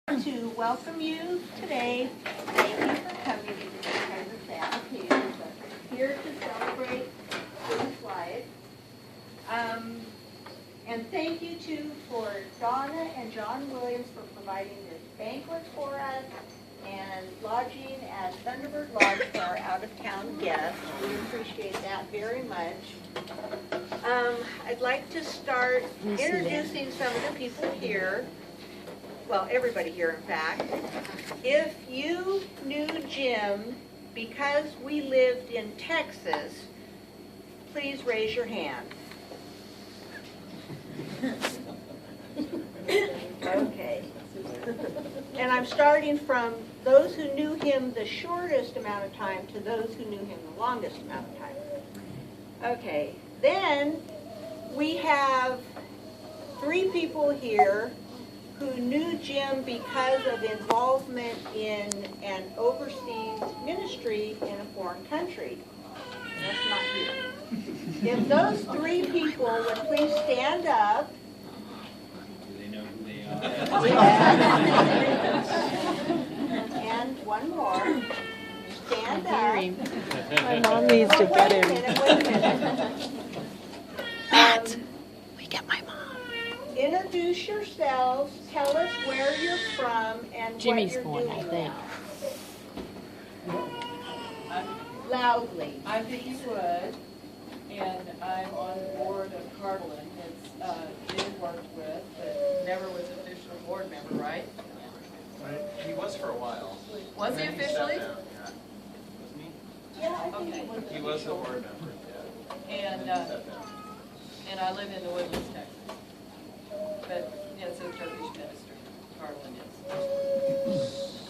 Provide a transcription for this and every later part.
To welcome you today. Thank you for coming to this kind of application, but here to celebrate Jim's life. And thank you too for Donna and John Williams for providing this banquet for us and lodging at Thunderbird Lodge for our out-of-town guests. We appreciate that very much. I'd like to start introducing some of the people here. Well, everybody here, in fact. If you knew Jim because we lived in Texas, please raise your hand. Okay. And I'm starting from those who knew him the shortest amount of time to those who knew him the longest amount of time. Okay. Then we have 3 people here who knew Jim because of involvement in an overseas ministry in a foreign country. That's not you. If those 3 people would please stand up. Do they know who they are? And one more. Stand up. My mom needs to get him. Wait a minute. We get my mom. Introduce yourselves, tell us where you're from, and Jimmy's what you're going, I doing think. now. Loudly. I'm Vicki Wood, and I'm on the board of Carlin. It's Jim worked with, but never was official board member, right? He was for a while. Was he And then officially? stepped down, yeah. Wasn't he? Yeah, I think Okay. it was. He was a official. board member, yeah. And, Then he stepped down. and I live in the Woodlands, Texas. But, yeah, it's a Turkish ministry, Carlin is.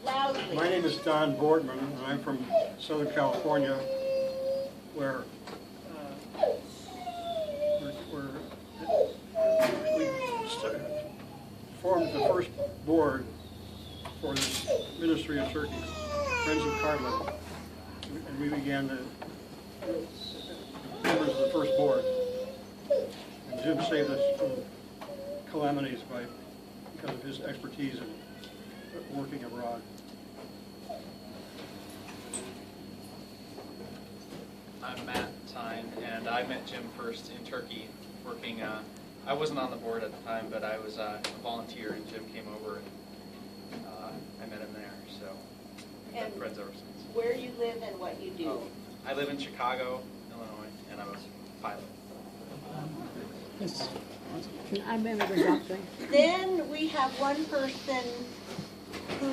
Loudly. My name is Don Boardman, and I'm from Southern California, where we formed the first board for this ministry of Turkey, Friends of Carlin, and we began the members of the first board. And Jim saved us from calamities because of his expertise in working abroad. I'm Matt Tyne, and I met Jim first in Turkey, working, I wasn't on the board at the time, but I was a volunteer, and Jim came over, and I met him there, so we've been And friends ever since. where you live and what you do. I live in Chicago, Illinois, and I'm a pilot. Yes. I remember the drop thing. Then we have one person who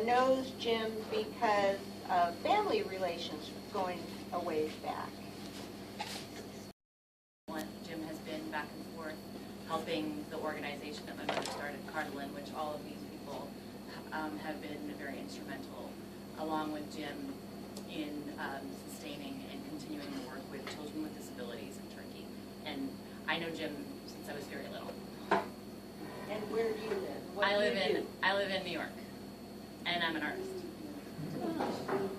knows Jim because of family relations going a ways back. Jim has been back and forth helping the organization that my mother started, Carlin, which all of these people have been very instrumental, along with Jim, in sustaining and continuing to work with children with disabilities in Turkey. And I know Jim since I was very little. And where do you live? What I do live you in New York, and I'm an artist. do?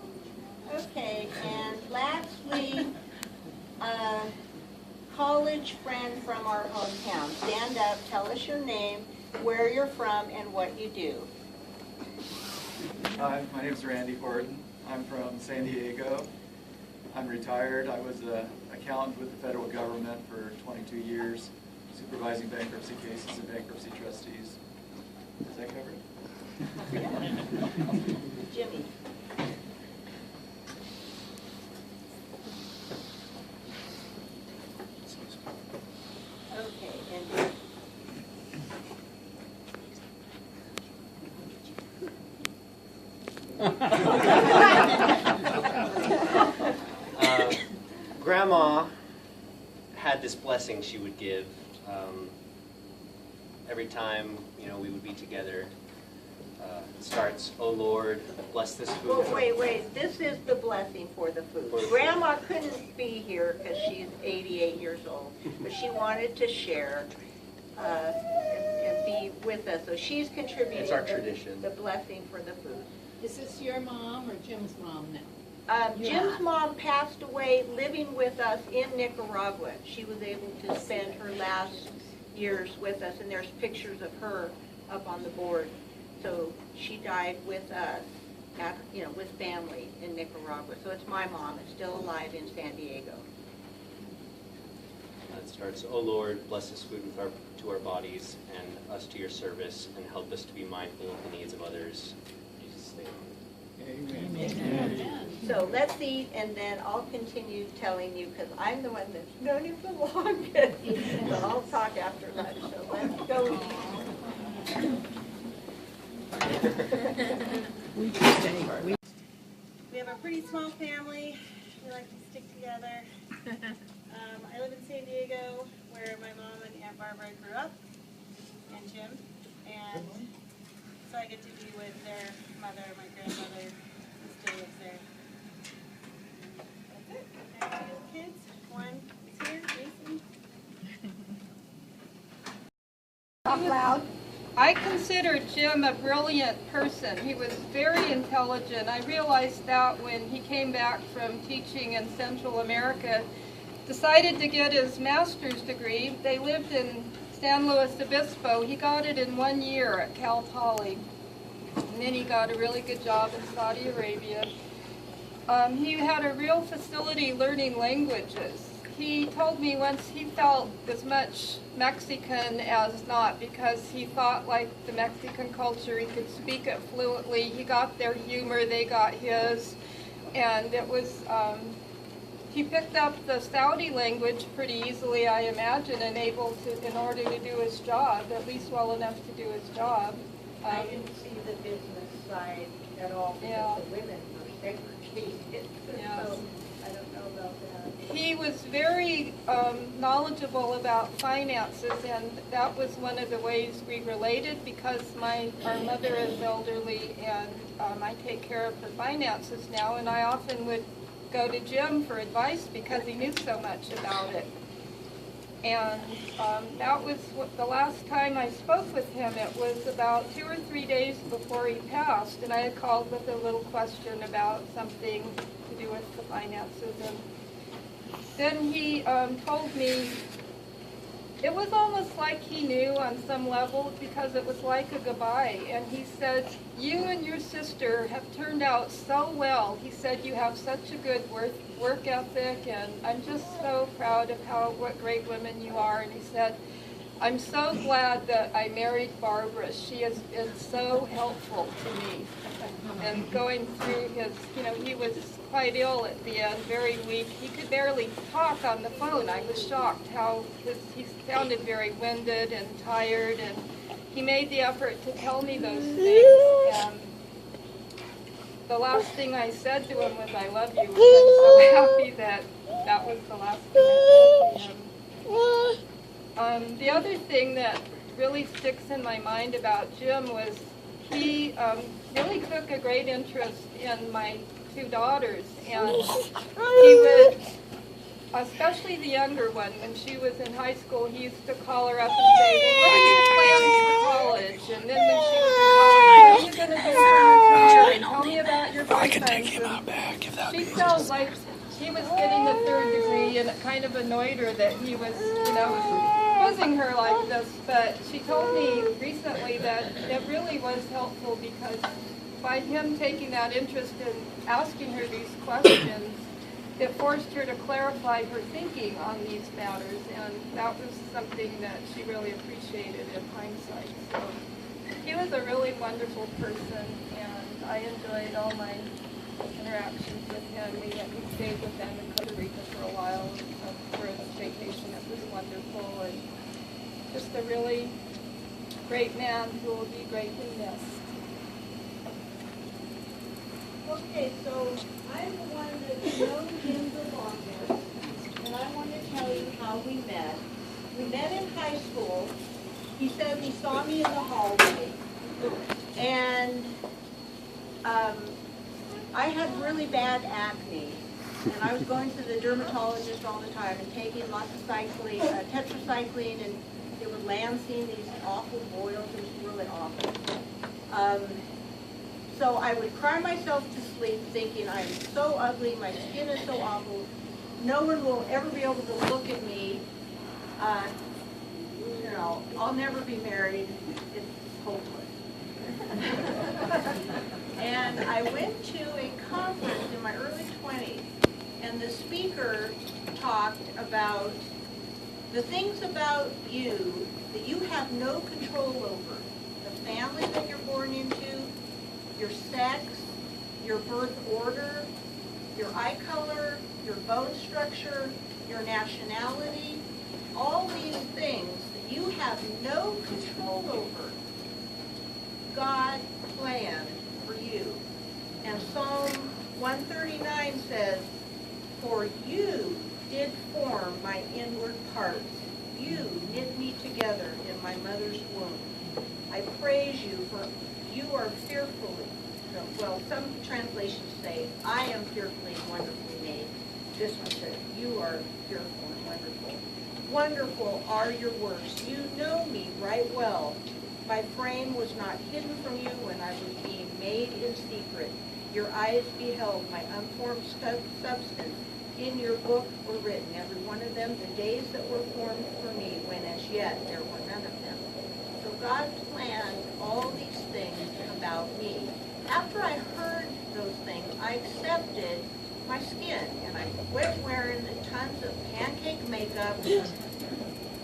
Okay, and lastly, a college friend from our hometown. Stand up, tell us your name, where you're from, and what you do. Hi, my name is Randy Horton. I'm from San Diego. I'm retired. I was an accountant with the federal government for 22 years, supervising bankruptcy cases and bankruptcy trustees. Is that covered? Jimmy. Okay, and Grandma had this blessing she would give every time we would be together. It starts, "Oh Lord, bless this food." well, wait, this is the blessing for the food. For the food. Grandma couldn't be here because she's 88 years old, but she wanted to share and be with us, so she's contributing It's our the- tradition. the blessing for the food. Is this your mom or Jim's mom now? Jim's mom passed away living with us in Nicaragua. She was able to spend her last years with us, and there's pictures of her up on the board. So she died with us, with family in Nicaragua. So it's my mom. It's still alive in San Diego. It starts, O Lord, bless this food to our bodies and us to your service, and help us to be mindful of the needs of others. In Jesus' name. So let's eat, and then I'll continue telling you, because I'm the one that's known you the longest. So I'll talk after lunch, so let's go eat. We have a pretty small family. We like to stick together. I live in San Diego, where my mom and Aunt Barbara grew up, and Jim. And so I get to be with their mother, my grandmother, who still lives there. That's it. I have 2 kids. One is here, Jason. Talk loud. I consider Jim a brilliant person. He was very intelligent. I realized that when he came back from teaching in Central America, decided to get his master's degree. They lived in San Luis Obispo. He got it in 1 year at Cal Poly. And then he got a really good job in Saudi Arabia. He had a real facility learning languages. He told me once he felt as much Mexican as not, because he thought like the Mexican culture, he could speak it fluently. He got their humor, they got his, and it was, he picked up the Saudi language pretty easily, I imagine, and able to, in order to do his job, at least well enough to do his job. I didn't see the business side at all, because the women were segregated, so I don't know about that. He was very knowledgeable about finances, and that was one of the ways we related, because our mother is elderly, and I take care of her finances now, and I often would go to Jim for advice because he knew so much about it. And that was the last time I spoke with him. It was about 2 or 3 days before he passed, and I had called with a little question about something to do with the finances. And then he told me, it was almost like he knew on some level, because it was like a goodbye. And he said, you and your sister have turned out so well. He said, you have such a good work ethic, and I'm just so proud of what great women you are. And he said, I'm so glad that I married Barbara. She has been so helpful to me. And going through his, he was quite ill at the end, very weak. He could barely talk on the phone. I was shocked how he sounded very winded and tired, and he made the effort to tell me those things. And the last thing I said to him was, I love you. And I'm so happy that was the last thing I said to him. The other thing that really sticks in my mind about Jim was he really took a great interest in my 2 daughters, and he would, especially the younger one, when she was in high school, he used to call her up and say, well, what are your plans for college? And then when she was in college, what are you going to do for your career? And tell me about your boyfriends. She felt like she was getting the 3rd degree, and it kind of annoyed her that he was, quizzing her like this. But she told me recently that it really was helpful, because by him taking that interest in asking her these questions, it forced her to clarify her thinking on these matters, and that was something that she really appreciated in hindsight. So he was a really wonderful person, and I enjoyed all my interactions with him. We stayed with them in Costa Rica for a while for a vacation. It was wonderful, and just a really great man who will be greatly missed. Okay, so I'm the one that's known him the longest, and I want to tell you how we met. We met in high school. He said he saw me in the hallway, and I had really bad acne, and I was going to the dermatologist all the time and taking lots of tetracycline, and they were lancing these awful boils. It was really awful. So I would cry myself to sleep thinking I'm so ugly, my skin is so awful, no one will ever be able to look at me. You know, I'll never be married. It's hopeless. And I went to a conference in my early 20s, and the speaker talked about the things about you that you have no control over. The family that you're born into, your sex, your birth order, your eye color, your bone structure, your nationality, all these things that you have no control over. God planned for you. And Psalm 139 says, "For you did form my inward parts. You knit me together in my mother's womb. I praise you, for you are fearfully," well, some translations say, "I am fearfully and wonderfully made." This one says, "You are fearful and wonderful. Wonderful are your works. You know me right well. My frame was not hidden from you when I was being made in secret. Your eyes beheld my unformed substance. In your book were written, every one of them, the days that were formed for me, when as yet there were none of them." So God planned all these things about me. After I heard those things, I accepted my skin, and I quit wearing tons of pancake makeup,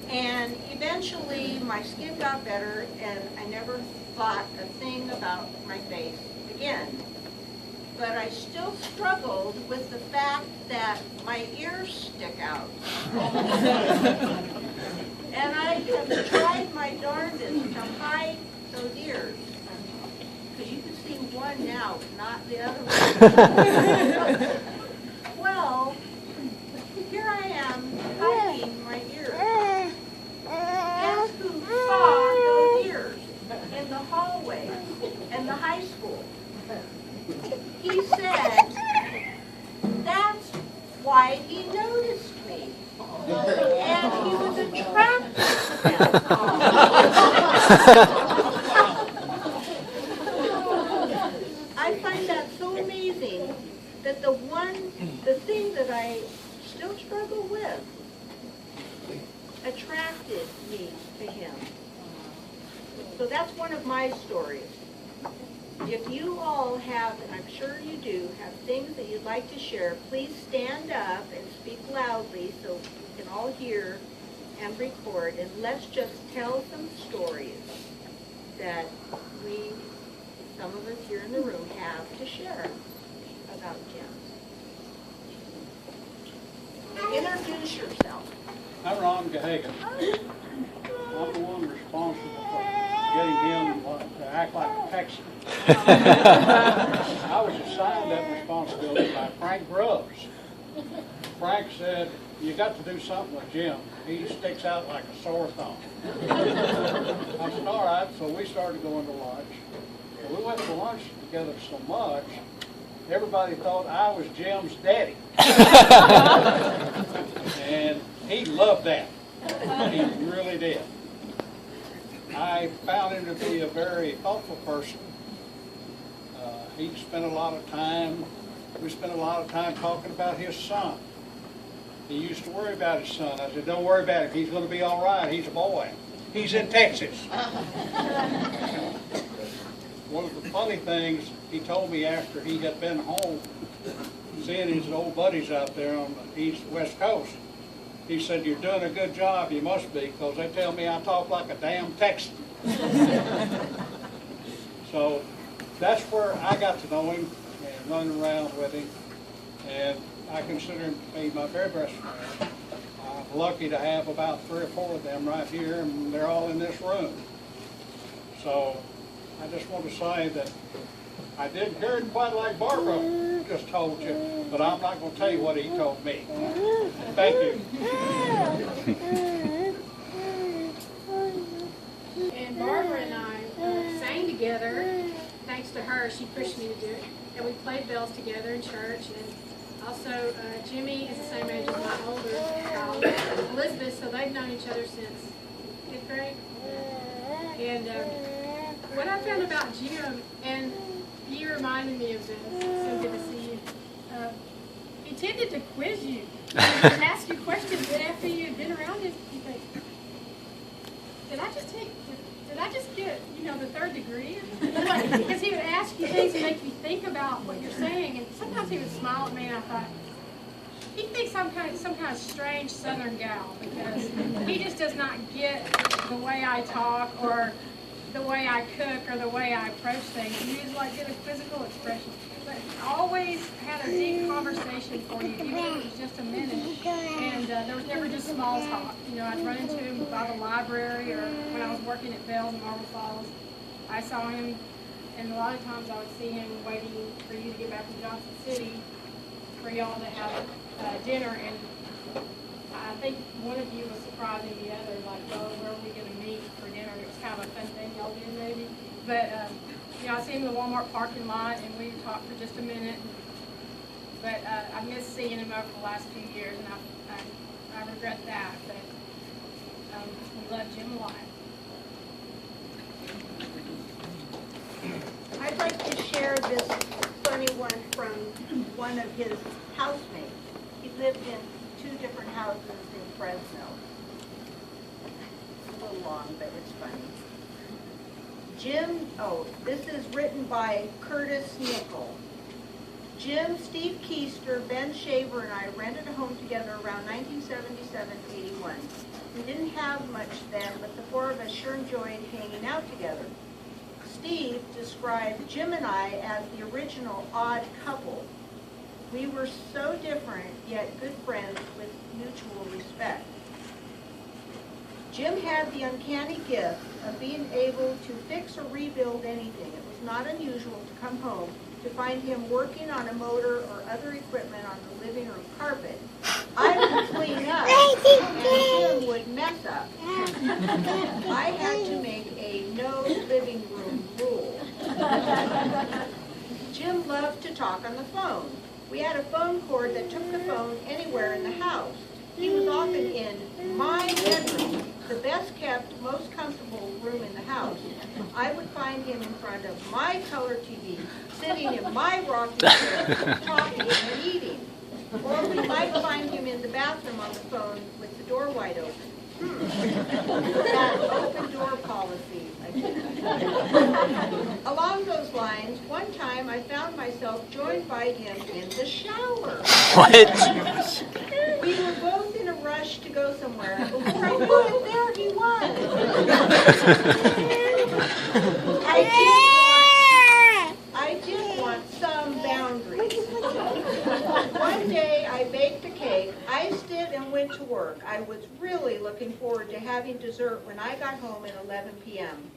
and eventually my skin got better, and I never thought a thing about my face again. But I still struggled with the fact that my ears stick out. And I have tried my darndest to hide those ears. Because you can see one now, not the other one. Well, here I am hiding my ears. Guess who saw those ears in the hallway in the high school? He said, that's why he noticed me. And he was attracted to that. I find that so amazing that the thing that I still struggle with attracted me to him. So that's one of my stories. If you all have, and I'm sure you do, have things that you'd like to share, please stand up and speak loudly so we can all hear and record, and let's just tell some stories that some of us here in the room have to share about Jim. Introduce yourself. I'm Ron Gahagan. I'm the one responsible for getting him to act like a Texan. I was assigned that responsibility by Frank Grubbs. Frank said, "You got to do something with Jim. He sticks out like a sore thumb." I said, "All right," so we started going to lunch. And we went to lunch together so much, everybody thought I was Jim's daddy. And he loved that. He really did. I found him to be a very thoughtful person. He spent a lot of time, we spent a lot of time talking about his son. He used to worry about his son. I said, "Don't worry about him. He's going to be all right. He's a boy. He's in Texas." One of the funny things he told me after he had been home, seeing his old buddies out there on the West Coast, he said, "You're doing a good job. You must be, because they tell me I talk like a damn Texan." So that's where I got to know him and running around with him. And I consider him to be my very best friend. I'm lucky to have about 3 or 4 of them right here, and they're all in this room. So I just want to say that I didn't hear it quite like Barbara just told you, but I'm not going to tell you what he told me. Thank you. And Barbara and I sang together. Thanks to her, she pushed me to do it. And we played bells together in church. And also, Jimmy is the same age as my older child, Elizabeth, so they've known each other since 5th grade. And what I found about Jim, and You reminded me of this. It's so good to see you. He tended to quiz you. He would ask you questions, and after you had been around him, you think, did I just get, the third degree? Because he would ask you things and make you think about what you're saying, and sometimes he would smile at me, and I thought, he thinks I'm some kind of strange Southern gal, because he just does not get the way I talk, or the way I cook, or the way I approach things. He just get a physical expression. But always had a deep conversation for you, even if it was just a minute. And there was never just small talk. I'd run into him by the library, or when I was working at Bell's in Marble Falls. I saw him, and a lot of times I would see him waiting for you to get back from Johnson City for y'all to have dinner. And I think one of you was surprising the other, like, well, where are we going to meet for dinner? It was kind of a fun thing y'all did, maybe. But I see him in the Walmart parking lot, and we talked for just a minute. But I missed seeing him over the last few years, and I regret that. But we love Jim a lot. I'd like to share this funny one from one of his housemates. He lived in 2 different houses in Fresno. It's a little long, but it's funny. This is written by Curtis Nickel. Jim, Steve Keister, Ben Shaver, and I rented a home together around 1977-81. We didn't have much then, but the 4 of us sure enjoyed hanging out together. Steve described Jim and I as the original odd couple. We were so different, yet good friends with mutual respect. Jim had the uncanny gift of being able to fix or rebuild anything. It was not unusual to come home to find him working on a motor or other equipment on the living room carpet. I would clean up, and Jim would mess up. I had to make a no living room rule. Jim loved to talk on the phone. We had a phone cord that took the phone anywhere in the house. He was often in my bedroom, the best kept, most comfortable room in the house. I would find him in front of my color TV, sitting in my rocking chair, talking and eating. Or we might find him in the bathroom on the phone with the door wide open. That open door policy, I think. Along those lines, one time I found myself joined by him in the shower. What? We were both in a rush to go somewhere, and before I knew it, there he was. I did want some boundaries. One day I baked a cake, iced it, and went to work. I was really looking forward to having dessert when I got home at 11 p.m.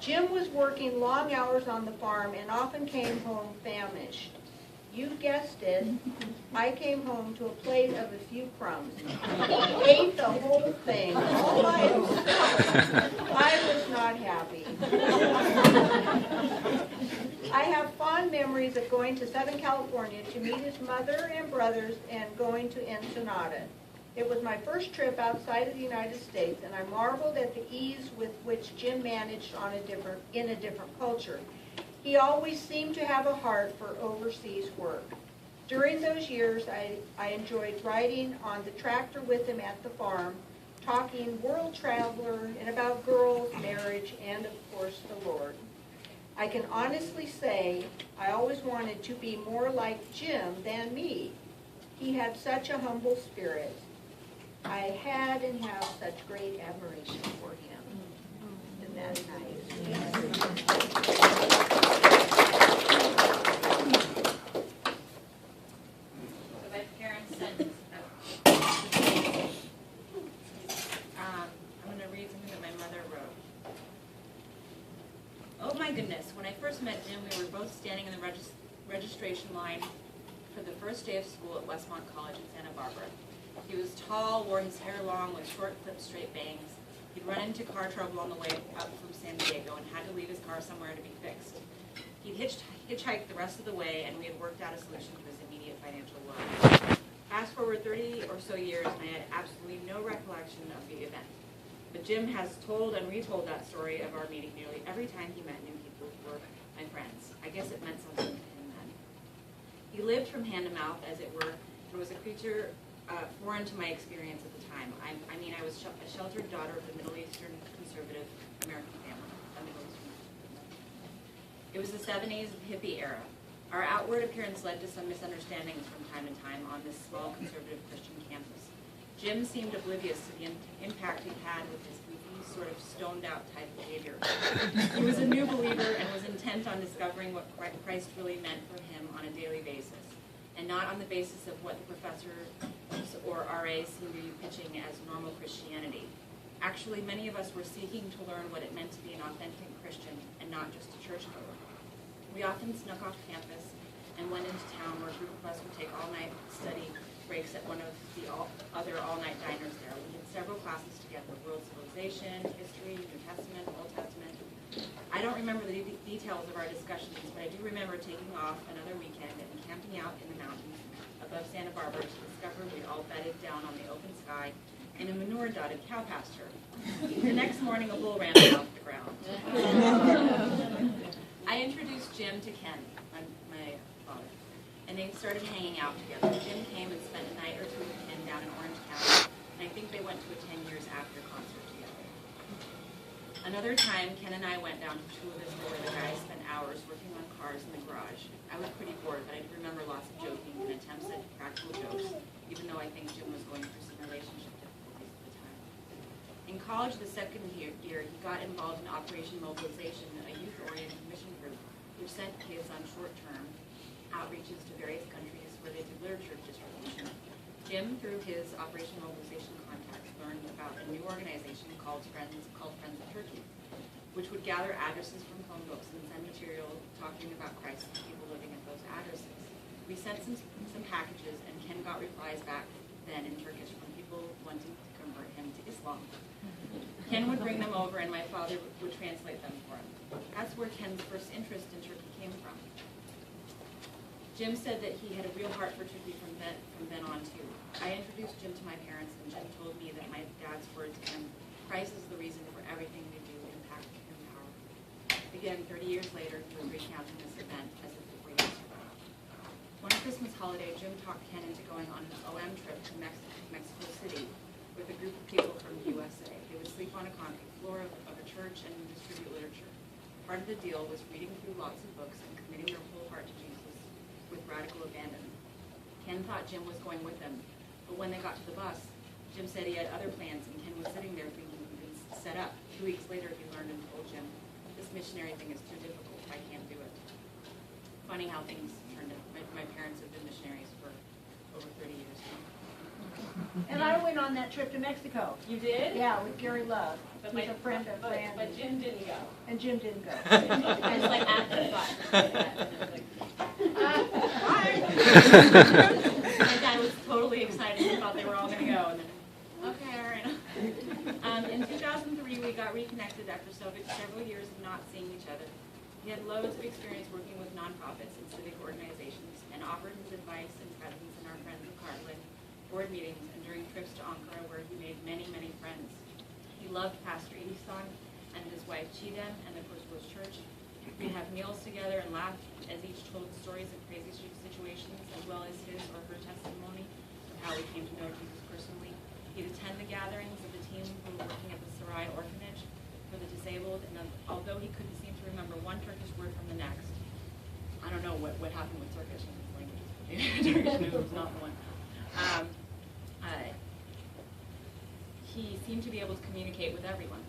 Jim was working long hours on the farm and often came home famished. You guessed it, I came home to a plate of a few crumbs. Ate the whole thing all by himself. I was not happy. I have fond memories of going to Southern California to meet his mother and brothers and going to Ensenada. It was my first trip outside of the United States, and I marveled at the ease with which Jim managed in a different culture. He always seemed to have a heart for overseas work. During those years, I enjoyed riding on the tractor with him at the farm, talking world traveler and about girls, marriage, and of course the Lord. I can honestly say I always wanted to be more like Jim than me. He had such a humble spirit. I had and have such great admiration for him. Isn't that nice? So like Karen said, I'm going to read something that my mother wrote. Oh my goodness, when I first met Jim, we were both standing in the registration line for the first day of school at Westmont College in Santa Barbara. He was tall, wore his hair long with short clipped straight bangs. He'd run into car trouble on the way up from San Diego and had to leave his car somewhere to be fixed. He'd hitchhiked the rest of the way, and we had worked out a solution to his immediate financial woes. Fast forward 30 or so years, and I had absolutely no recollection of the event. But Jim has told and retold that story of our meeting nearly every time he met new people for my friends. I guess it meant something to him then. He lived from hand to mouth, as it were, and was a creature foreign to my experience at the time. I mean, I was a sheltered daughter of the Middle Eastern conservative American family. It was the 70s hippie era. Our outward appearance led to some misunderstandings from time to time on this small conservative Christian campus. Jim seemed oblivious to the impact he had with his goofy, sort of stoned-out type behavior. He was a new believer and was intent on discovering what Christ really meant for him on a daily basis, and not on the basis of what the professors or RAs seemed to be pitching as normal Christianity. Actually, many of us were seeking to learn what it meant to be an authentic Christian and not just a churchgoer. We often snuck off campus and went into town where a group of us would take all-night study breaks at one of the other all-night diners there. We did several classes together: world civilization, history, New Testament, Old Testament. I don't remember the details of our discussions, but I do remember taking off another weekend and camping out in the mountains above Santa Barbara to discover we'd all bedded down on the open sky in a manure-dotted cow pasture. The next morning, a bull ran off the ground. I introduced Jim to Ken, my father, and they started hanging out together. Jim came and spent a night or two with Ken down in Orange County, and I think they went to a 10 years after concert together. Another time, Ken and I went down to Chula Vista where the guys spent hours working on cars in the garage. I was pretty bored, but I do remember lots of joking and attempts at practical jokes, even though I think Jim was going through some relationship difficulties at the time. In college, the second year, he got involved in Operation Mobilization, a youth-oriented mission group which sent kids on short-term outreaches to various countries where they did literature distribution. Jim, through his Operation Mobilization contacts, learned about a new organization called Friends of Turkey, which would gather addresses from phone books and send material talking about Christ to people living at those addresses. We sent some packages, and Ken got replies back then in Turkish from people wanting to convert him to Islam. Ken would bring them over, and my father would translate them for him. That's where Ken's first interest in Turkey came from. Jim said that he had a real heart for Turkey from then on, too. I introduced Jim to my parents, and Jim told me that my dad's words to him, Christ is the reason for everything we do, impact and power. Again, 30 years later, he was recounting this event as if it were yesterday. One Christmas holiday, Jim talked Ken into going on an OM trip to Mexico City with a group of people from the USA. They would sleep on a concrete floor of a church and distribute literature. Part of the deal was reading through lots of books and committing their whole heart to Jesus with radical abandon. Ken thought Jim was going with them, but when they got to the bus, Jim said he had other plans, and Ken was sitting there thinking he'd been set up. 2 weeks later, he learned and told Jim, this missionary thing is too difficult, I can't do it. Funny how things turned out. My parents have been missionaries for over 30 years now. And I went on that trip to Mexico. You did? Yeah, with Gary Love. But He's a friend of Randy. But Jim didn't go. And Jim didn't go. I was like at the bus. My dad was totally excited. He thought they were all going to go. And then, okay, all right. In 2003, we got reconnected after several years of not seeing each other. He had loads of experience working with nonprofits and civic organizations, and offered his advice and presence in our Friends of Cartlin board meetings and during trips to Ankara, where he made many, many friends. He loved Pastor Ihsan and his wife Chidem and the Kurzwurst Church. We'd have meals together and laugh as each told stories of crazy situations, as well as his or her testimony of how we came to know Jesus personally. He'd attend the gatherings of the team who were working at the Sarai Orphanage for the disabled, and although he couldn't seem to remember one Turkish word from the next, I don't know what happened with Turkish in his language. Turkish was not the one. He seemed to be able to communicate with everyone.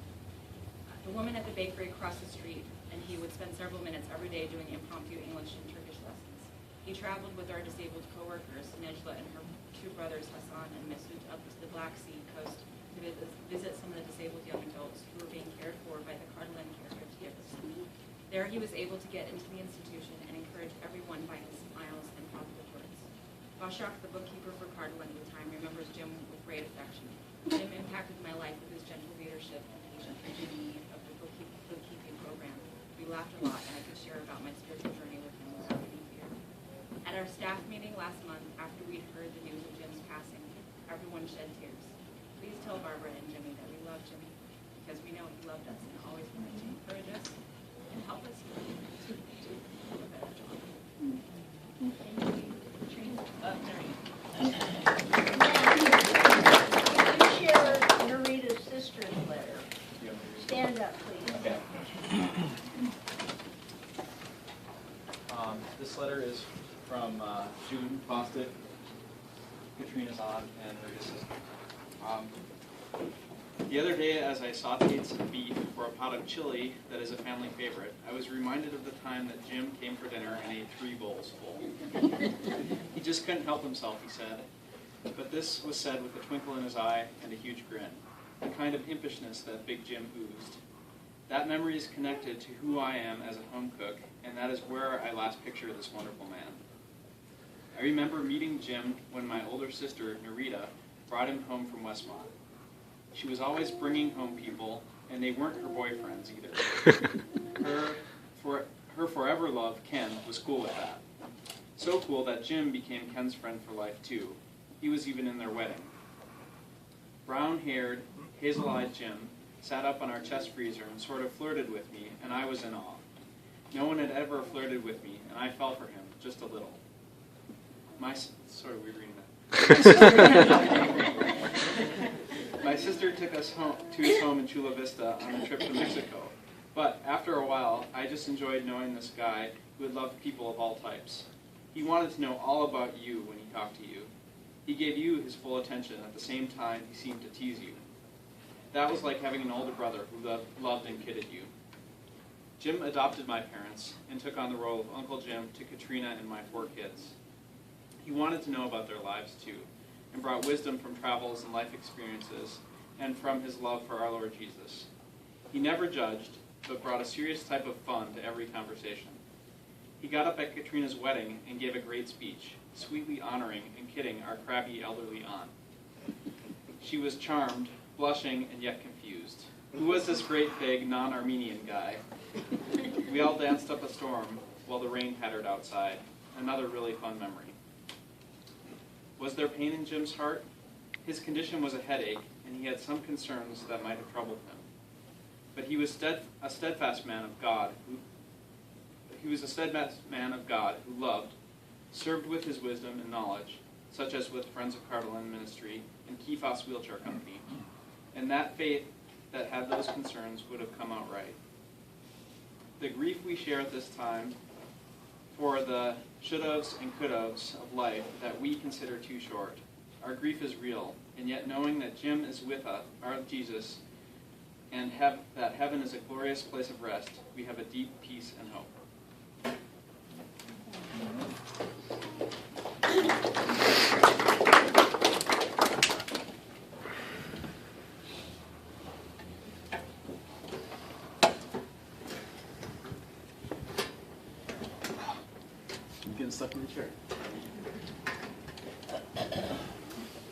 The woman at the bakery across the street, and he would spend several minutes every day doing impromptu English and Turkish lessons. He traveled with our disabled coworkers, Nejla and her two brothers, Hassan and Mesut, up to the Black Sea coast to visit some of the disabled young adults who were being cared for by the Cartlin Caregivers. There he was able to get into the institution and encourage everyone by his smiles and positive words. Bashak, the bookkeeper for Cartlin at the time, remembers Jim with great affection. Jim impacted my life with his gentle leadership and patient me of the bookkeeping program. We laughed a lot, and I could share about my spiritual journey with him without any fear. At our staff meeting last month, after we'd heard the news of Jim's passing, everyone shed tears. Please tell Barbara and Jimmy that we love Jimmy, because we know he loved us and always wanted to encourage us, and help us to do a better job. Can you share Narita's sister's letter? Stand up, please. Okay. This letter is from June Fostick, Katrina's aunt, and her sister. The other day, as I sauteed some beef for a pot of chili that is a family favorite, I was reminded of the time that Jim came for dinner and ate 3 bowls full. He just couldn't help himself, he said. But this was said with a twinkle in his eye and a huge grin, the kind of impishness that Big Jim oozed. That memory is connected to who I am as a home cook, and that is where I last picture this wonderful man. I remember meeting Jim when my older sister, Narita, brought him home from Westmont. She was always bringing home people, and they weren't her boyfriends either. Her forever love, Ken, was cool with that. So cool that Jim became Ken's friend for life, too. He was even in their wedding. Brown-haired, hazel-eyed Jim sat up on our chest freezer and sort of flirted with me, and I was in awe. No one had ever flirted with me, and I fell for him, just a little. Sort of weird reading that. My sister took us home to his home in Chula Vista on a trip to Mexico. But after a while, I just enjoyed knowing this guy who had loved people of all types. He wanted to know all about you when he talked to you. He gave you his full attention. At the same time, he seemed to tease you. That was like having an older brother who loved and kidded you. Jim adopted my parents and took on the role of Uncle Jim to Katrina and my 4 kids. He wanted to know about their lives too, and brought wisdom from travels and life experiences, and from his love for our Lord Jesus. He never judged, but brought a serious type of fun to every conversation. He got up at Katrina's wedding and gave a great speech, sweetly honoring and kidding our crabby elderly aunt. She was charmed, blushing, and yet confused. Who was this great big non-Armenian guy? We all danced up a storm while the rain pattered outside. Another really fun memory. Was there pain in Jim's heart? His condition was a headache, and he had some concerns that might have troubled him. But he was a steadfast man of God who loved, served with his wisdom and knowledge, such as with Friends of Cardolan Ministry and Kifas Wheelchair Company. And that faith that had those concerns would have come out right. The grief we share at this time for the should-haves and could-haves of life that we consider too short. Our grief is real, and yet knowing that Jim is with us, our Jesus, and that heaven is a glorious place of rest, we have a deep peace and hope. Getting stuck in the chair.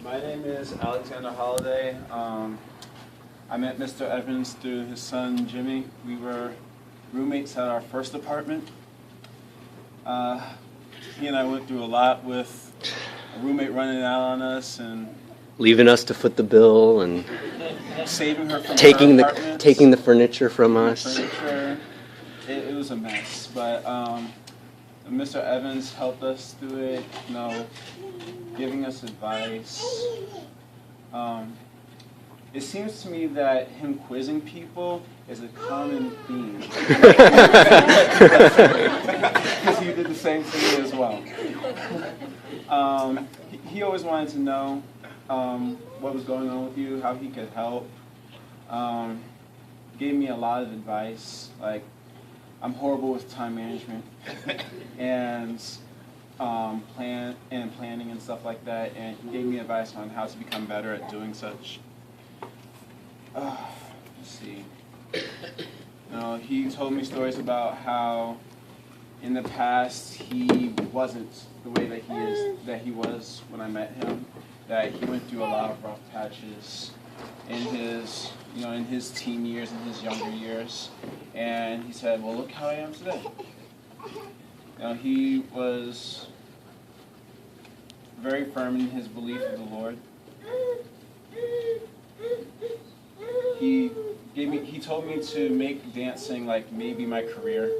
My name is Alexander Holliday. I met Mr. Evans through his son Jimmy. We were roommates at our first apartment. He and I went through a lot with a roommate running out on us and leaving us to foot the bill and saving her from taking her apartments, the furniture from us. It was a mess, but Mr. Evans helped us through it, you know, giving us advice. It seems to me that him quizzing people is a common theme. Because he did the same thing as well. He always wanted to know what was going on with you, how he could help. Gave me a lot of advice, like I'm horrible with time management and planning and stuff like that, and he gave me advice on how to become better at doing such. Let's see. He told me stories about how in the past he wasn't the way that he was when I met him, that he went through a lot of rough patches in his teen years and his younger years, and he said, well, look how I am today. He was very firm in his belief of the Lord. He he told me to make dancing like maybe my career,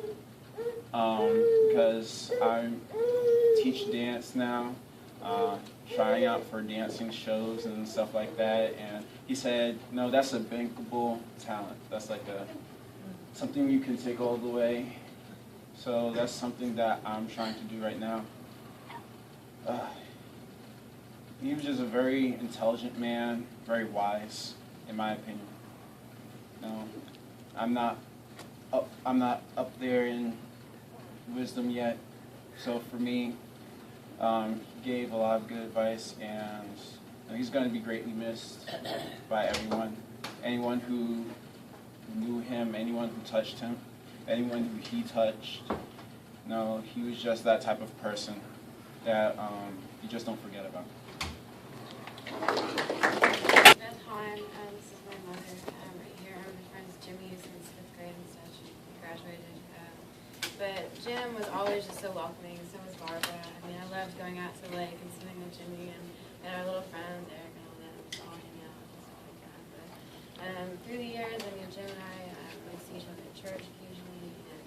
because I teach dance now, trying out for dancing shows and stuff like that. And he said, no, that's a bankable talent. That's like something you can take all the way. So that's something that I'm trying to do right now. He was just a very intelligent man, very wise, in my opinion. No, I'm not up there in wisdom yet. So for me, he gave a lot of good advice, and he's going to be greatly missed by everyone. Anyone who knew him, anyone who touched him, anyone who he touched. No, he was just that type of person that you just don't forget about. Beth Hahn, this is my mother right here. I'm my friend's Jimmy since 5th grade and such. She graduated. But Jim was always just so welcoming, so was Barbara. I mean, I loved going out to the lake and swimming with Jimmy and our little friends, Eric and all them, just all hanging out and stuff like that. But through the years, I mean, Jim and I would see each other at church occasionally, and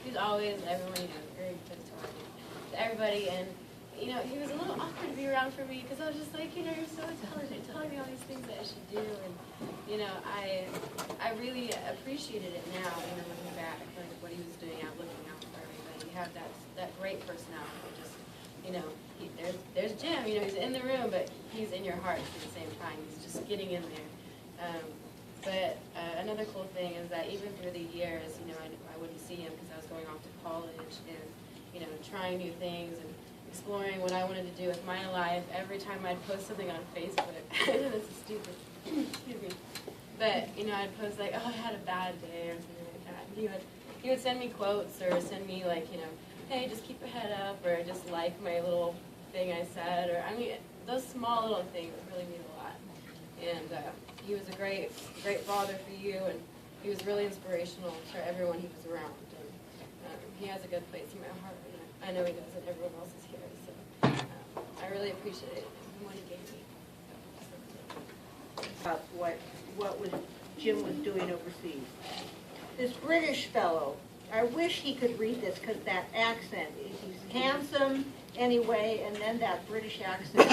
he was always, everyone, very good to everybody. And he was a little awkward to be around for me because I was just like, you're so intelligent, telling me all these things that I should do. And, I really appreciated it now, looking back, like what he was doing out, looking out for everybody. He had that great personality. Just, there's Jim, he's in the room, but he's in your heart at the same time. He's just getting in there. But another cool thing is that even through the years, I wouldn't see him because I was going off to college and, trying new things and exploring what I wanted to do with my life. Every time I'd post something on Facebook, I know this is stupid, excuse me, but, I'd post like, oh, I had a bad day or something like that. And he would send me quotes or send me like, hey, just keep your head up, or just like my little thing I said, or, those small little things really mean a lot. And he was a great father for you, and he was really inspirational for everyone he was around. And he has a good place in my heart, and I know he does, and everyone else is here. So I really appreciate what he gave me. About what Jim was doing overseas. This British fellow, I wish he could read this because that accent, he's handsome anyway, and then that British accent.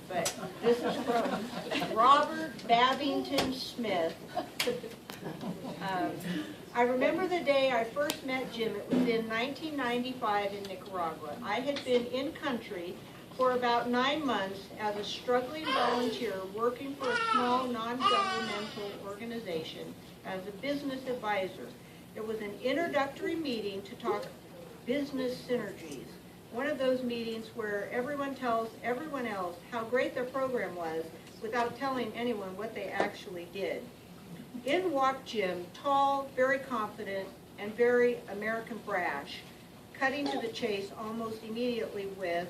But this is from Robert Babington Smith. I remember the day I first met Jim. It was in 1995 in Nicaragua. I had been in country for about 9 months as a struggling volunteer working for a small non-governmental organization as a business advisor. There was an introductory meeting to talk business synergies. One of those meetings where everyone tells everyone else how great their program was without telling anyone what they actually did. In walked Jim, tall, very confident, and very American brash, cutting to the chase almost immediately with,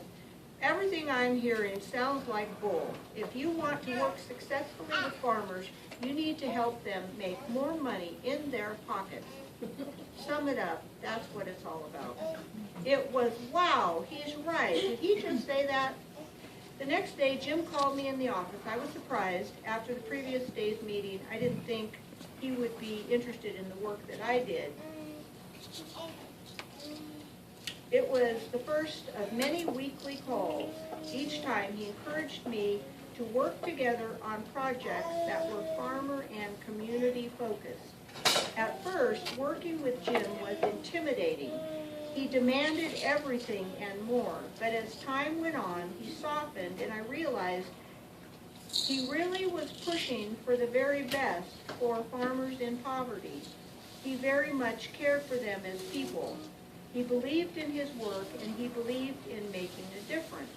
everything I'm hearing sounds like bull. If you want to work successfully with farmers, you need to help them make more money in their pockets. Sum it up, that's what it's all about. It was, wow, he's right. Did he just say that? The next day, Jim called me in the office. I was surprised. After the previous day's meeting, I didn't think he would be interested in the work that I did. It was the first of many weekly calls. Each time, he encouraged me to work together on projects that were farmer and community focused. At first, working with Jim was intimidating. He demanded everything and more, but as time went on, he softened, and I realized he really was pushing for the very best for farmers in poverty. He very much cared for them as people. He believed in his work, and he believed in making a difference.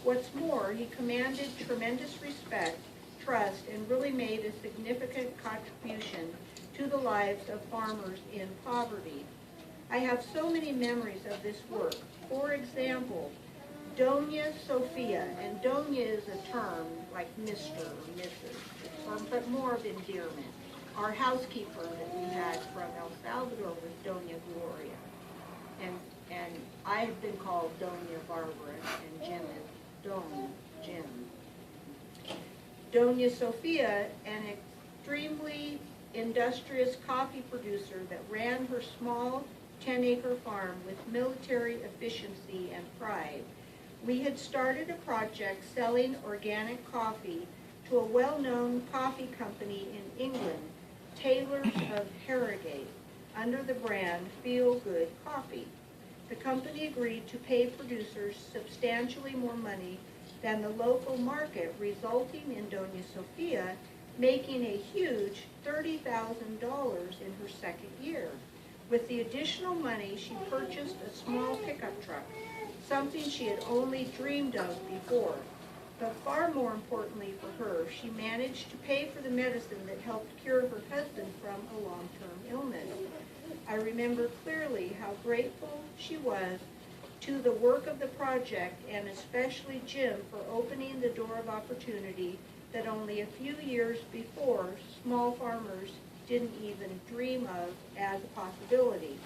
What's more, he commanded tremendous respect, trust, and really made a significant contribution to the lives of farmers in poverty. I have so many memories of this work. For example, Doña Sofia, and Doña is a term like Mr. or Mrs., but more of endearment. Our housekeeper that we had from El Salvador was Doña Gloria, and I have been called Doña Barbara, and Jim is Jim. Doña Sofia, and extremely industrious coffee producer that ran her small 10-acre farm with military efficiency and pride. We had started a project selling organic coffee to a well-known coffee company in England, Taylor's of Harrogate, under the brand Feel Good Coffee. The company agreed to pay producers substantially more money than the local market, resulting in Doña Sofia making a huge $30,000 in her second year. With the additional money, she purchased a small pickup truck, something she had only dreamed of before. But far more importantly for her, she managed to pay for the medicine that helped cure her husband from a long-term illness. I remember clearly how grateful she was to the work of the project, and especially Jim for opening the door of opportunity that only a few years before small farmers didn't even dream of as a possibility.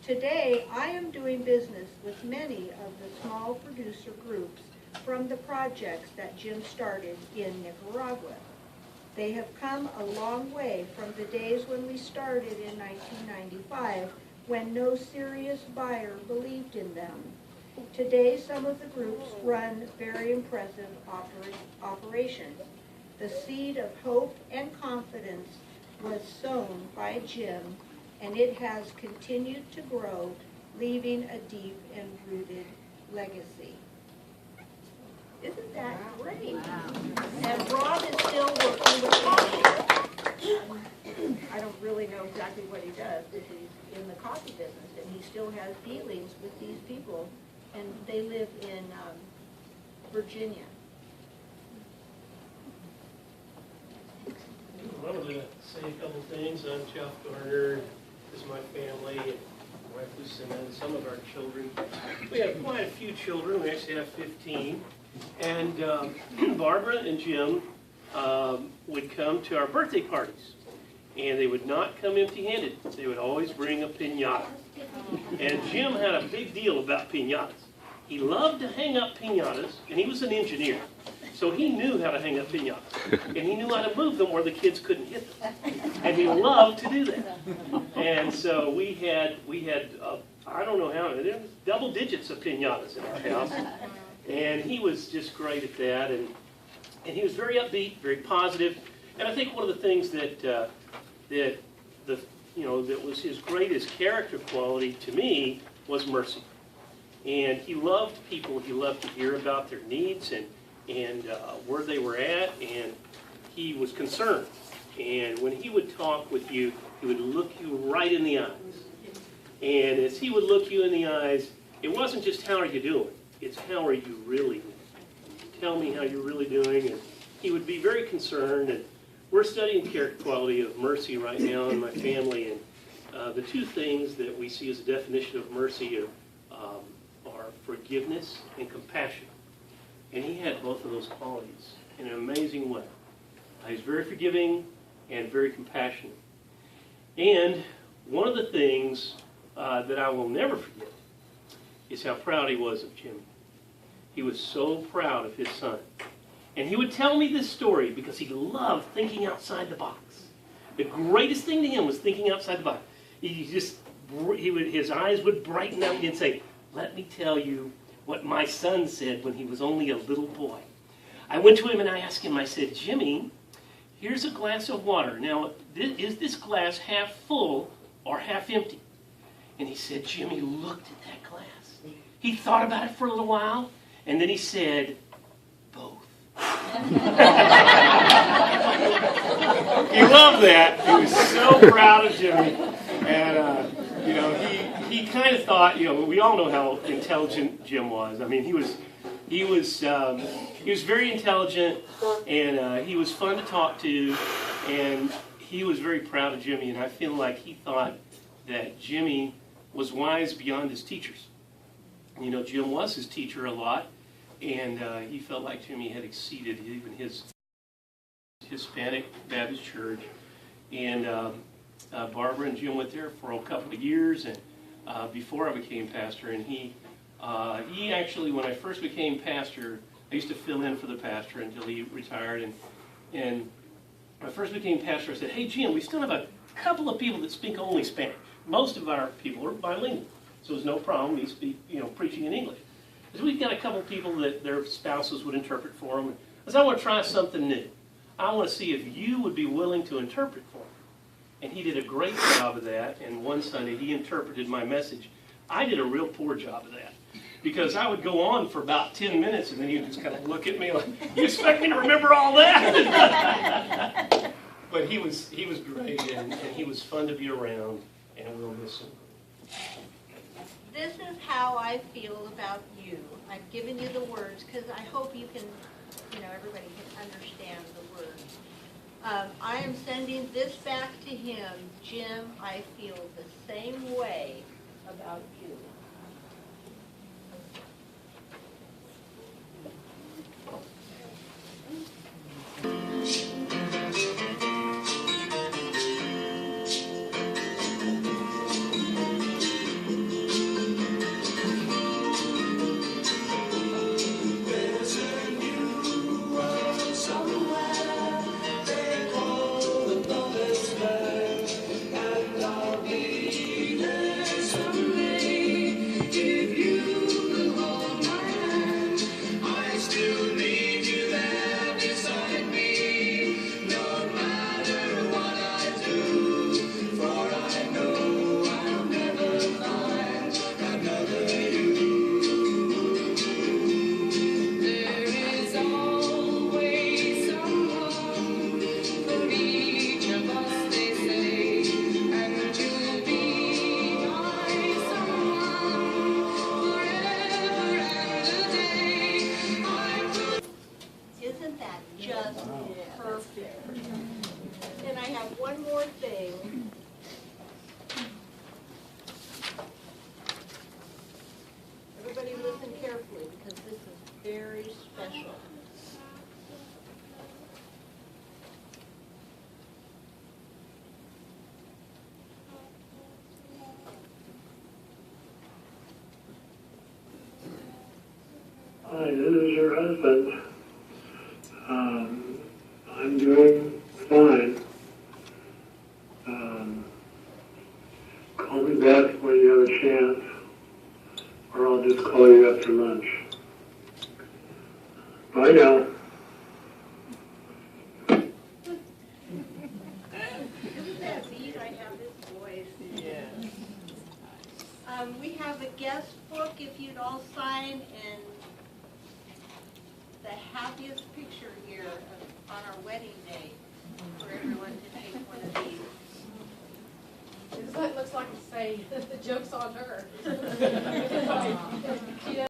Today, I am doing business with many of the small producer groups from the projects that Jim started in Nicaragua. They have come a long way from the days when we started in 1995, when no serious buyer believed in them. Today, some of the groups run very impressive operations. The seed of hope and confidence was sown by Jim, and it has continued to grow, leaving a deep and rooted legacy. Isn't that great? And Rob is still working with coffee. I don't really know exactly what he does, but he's in the coffee business, and he still has dealings with these people, and they live in Virginia. I wanted to say a couple things. I'm Jeff Garner. This is my family, and my wife Lucinda, and some of our children. We have quite a few children. We actually have 15. And Barbara and Jim would come to our birthday parties. And they would not come empty-handed. They would always bring a piñata. And Jim had a big deal about piñatas. He loved to hang up piñatas, and he was an engineer. So he knew how to hang up piñatas. And he knew how to move them where the kids couldn't hit them. And he loved to do that. And so we had I don't know how, there was double digits of piñatas in our house. And he was just great at that. And he was very upbeat, very positive. And I think one of the things that was his greatest character quality to me was mercy. And he loved people. He loved to hear about their needs and where they were at, and he was concerned. And when he would talk with you, he would look you right in the eyes. And as he would look you in the eyes, it wasn't just how are you doing, it's how are you really doing. Tell me how you're really doing. And he would be very concerned. And we're studying character quality of mercy right now in my family. And the two things that we see as a definition of mercy are forgiveness and compassion. And he had both of those qualities in an amazing way. He's very forgiving and very compassionate. And one of the things that I will never forget is how proud he was of Jimmy. He was so proud of his son. And he would tell me this story because he loved thinking outside the box. The greatest thing to him was thinking outside the box. His eyes would brighten up and he'd say, "Let me tell you what my son said when he was only a little boy." I went to him and I asked him, I said, "Jimmy, here's a glass of water. Now, is this glass half full or half empty?" And he said, Jimmy looked at that glass. He thought about it for a little while, and then he said, "Both." He loved that. He was so proud of Jimmy. And, he kind of thought, we all know how intelligent Jim was. I mean, he was very intelligent, and he was fun to talk to, and he was very proud of Jimmy. And I feel like he thought that Jimmy was wise beyond his teachers. Jim was his teacher a lot, and he felt like Jimmy had exceeded even his Hispanic Baptist church. And Barbara and Jim went there for a couple of years, and before I became pastor. And he actually, when I first became pastor, I used to fill in for the pastor until he retired. And when I first became pastor, I said, hey, Jim, we still have a couple of people that speak only Spanish. Most of our people are bilingual, so there's no problem. We speak, preaching in English. Because we've got a couple of people that their spouses would interpret for them. I said, I want to try something new. I want to see if you would be willing to interpret for them. And he did a great job of that, and one Sunday he interpreted my message. I did a real poor job of that, because I would go on for about 10 minutes, and then he would just kind of look at me like, you expect me to remember all that? But he was great, and he was fun to be around, and we'll miss him. This is how I feel about you. I've given you the words because I hope you can, everybody can understand the words. I am sending this back to him. Jim, I feel the same way about you. Isn't that just perfect? And I have one more thing. Everybody listen carefully because this is very special. Hi, this is your husband. I'm doing fine. Call me back when you have a chance, or I'll just call you after lunch. Bye now. Isn't that neat? I have this voice. Yeah. We have a guest book if you'd all sign, and the happiest picture here on our wedding day for everyone to take one of these. It looks like to say the joke's on her. She